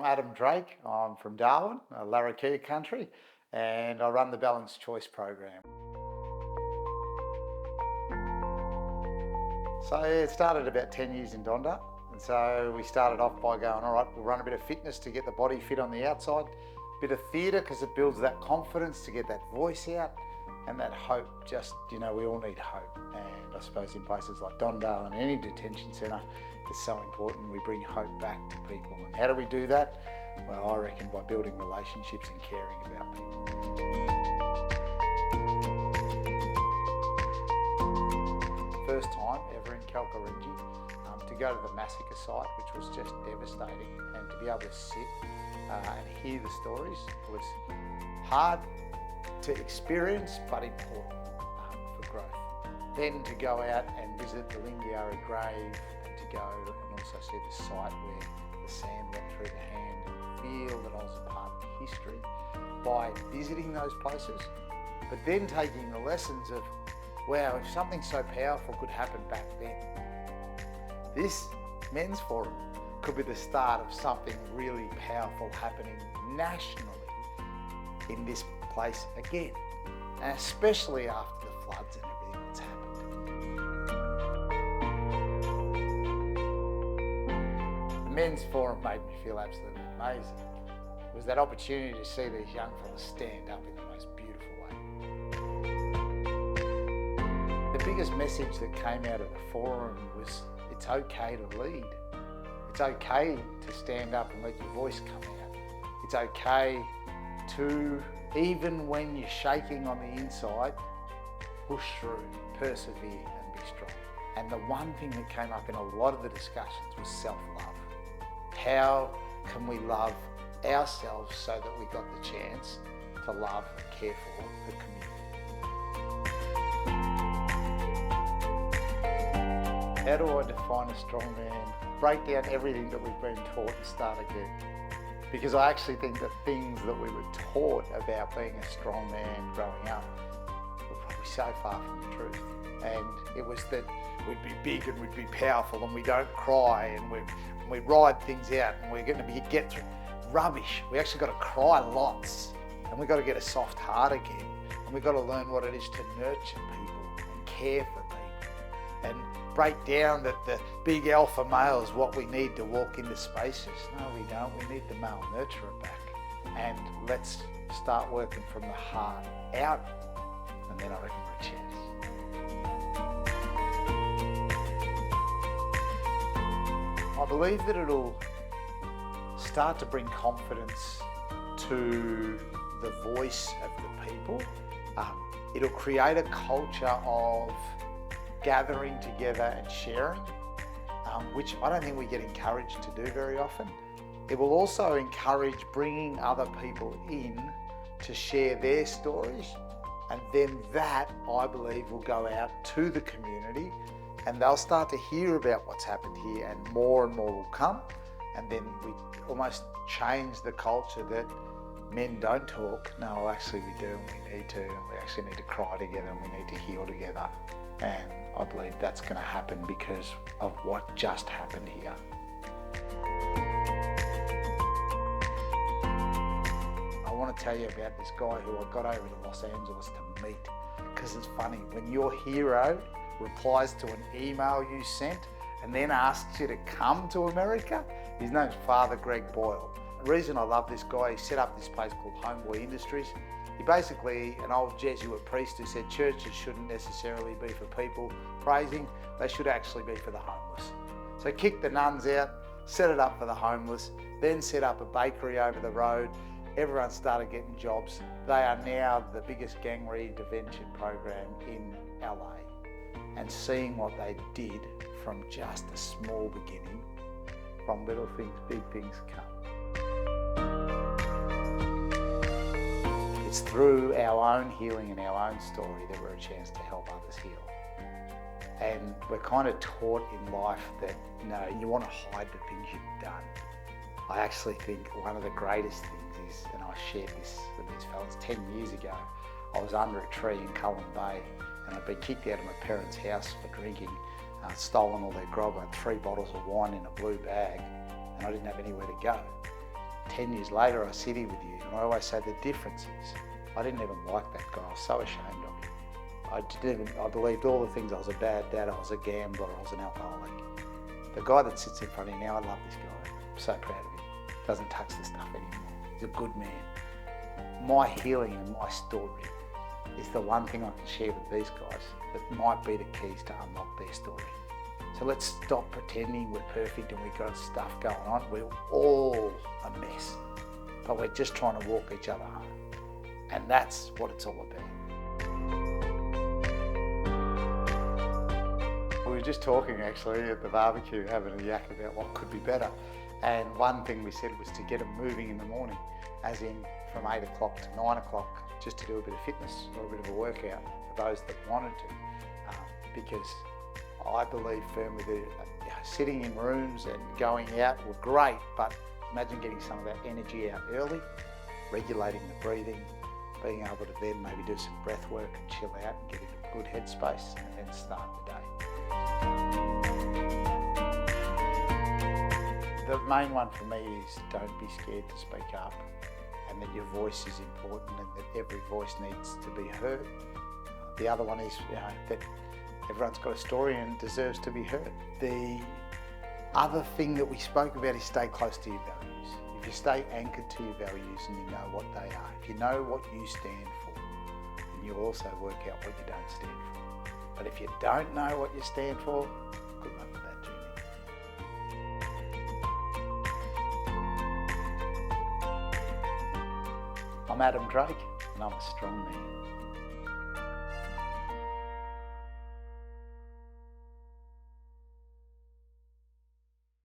Adam Drake. I'm from Darwin, Larrakia country, and I run the Balanced Choice program. So it started about 10 years in Donda, and so we started off by going, all right, we'll run a bit of fitness to get the body fit on the outside, a bit of theatre because it builds that confidence to get that voice out, and that hope. Just, we all need hope, and I suppose in places like Donda and any detention centre, it's so important we bring hope back to people. And how do we do that? Well, I reckon by building relationships and caring about people. First time ever in Gurindji, to go to the massacre site, which was just devastating, and to be able to sit and hear the stories was hard to experience, but important for growth. Then to go out and visit the Lingiari grave, and to go and also see the site where the sand went through the hand, and feel that I was a part of history by visiting those places, but then taking the lessons of, wow, if something so powerful could happen back then, this men's forum could be the start of something really powerful happening nationally in this place again, and especially after the floods and everything that's happened. The men's forum made me feel absolutely amazing. It was that opportunity to see these young fellas stand up in the most beautiful way. The biggest message that came out of the forum was it's okay to lead. It's okay to stand up and let your voice come out. It's okay to, even when you're shaking on the inside, push through, persevere and be strong. And the one thing that came up in a lot of the discussions was self-love. How can we love ourselves so that we got the chance to love and care for the community? How do I define a strong man? Break down everything that we've been taught and start again. Because I actually think that things that we were taught about being a strong man growing up were probably so far from the truth. And it was that we'd be big and we'd be powerful and we don't cry and we ride things out and we're going to get through. Rubbish. We actually got to cry lots, and we've got to get a soft heart again, and we've got to learn what it is to nurture people and care for people, and break down that the big alpha male is what we need to walk into spaces. No, we don't. We need the male nurturer back. And let's start working from the heart out, and then I reckon we're a chance. I believe that it'll start to bring confidence to the voice of the people. It'll create a culture of gathering together and sharing, which I don't think we get encouraged to do very often. It will also encourage bringing other people in to share their stories, and then that, I believe, will go out to the community and they'll start to hear about what's happened here, and more will come, and then we almost change the culture that men don't talk. No, actually we do, and we need to, and we actually need to cry together, and we need to heal together. And I believe that's going to happen because of what just happened here. I want to tell you about this guy who I got over to Los Angeles to meet, because it's funny, when your hero replies to an email you sent and then asks you to come to America, his name's Father Greg Boyle. The reason I love this guy, he set up this place called Homeboy Industries. He basically, an old Jesuit priest who said churches shouldn't necessarily be for people praising, they should actually be for the homeless. So kicked the nuns out, set it up for the homeless, then set up a bakery over the road. Everyone started getting jobs. They are now the biggest gang reintervention program in LA. And seeing what they did from just a small beginning, from little things, big things come. It's through our own healing and our own story that we're a chance to help others heal. And we're kind of taught in life that, you want to hide the things you've done. I actually think one of the greatest things is, and I shared this with these fellas 10 years ago, I was under a tree in Cullen Bay and I'd been kicked out of my parents' house for drinking, stolen all their grog. I had 3 bottles of wine in a blue bag and I didn't have anywhere to go. 10 years later I sit here with you, and I always say the difference is I didn't even like that guy. I was so ashamed of him. I believed all the things. I was a bad dad, I was a gambler, I was an alcoholic. The guy that sits in front of you now, I love this guy. I'm so proud of him. Doesn't touch the stuff anymore. He's a good man. My healing and my story is the one thing I can share with these guys that might be the keys to unlock their story. So let's stop pretending we're perfect and we've got stuff going on. We're all a mess, but we're just trying to walk each other home. And that's what it's all about. We were just talking actually at the barbecue, having a yak about what could be better. And one thing we said was to get them moving in the morning, as in from 8 o'clock to 9 o'clock, just to do a bit of fitness or a bit of a workout for those that wanted to. Because I believe firmly that sitting in rooms and going out were great, but imagine getting some of that energy out early, regulating the breathing, being able to then maybe do some breath work and chill out and get into a good headspace and then start the day. The main one for me is don't be scared to speak up, and that your voice is important and that every voice needs to be heard. The other one is that everyone's got a story and deserves to be heard. The other thing that we spoke about is stay close to your values. If you stay anchored to your values and you know what they are, if you know what you stand for, then you'll also work out what you don't stand for. But if you don't know what you stand for, good luck with that journey. I'm Adam Drake, and I'm a strong man.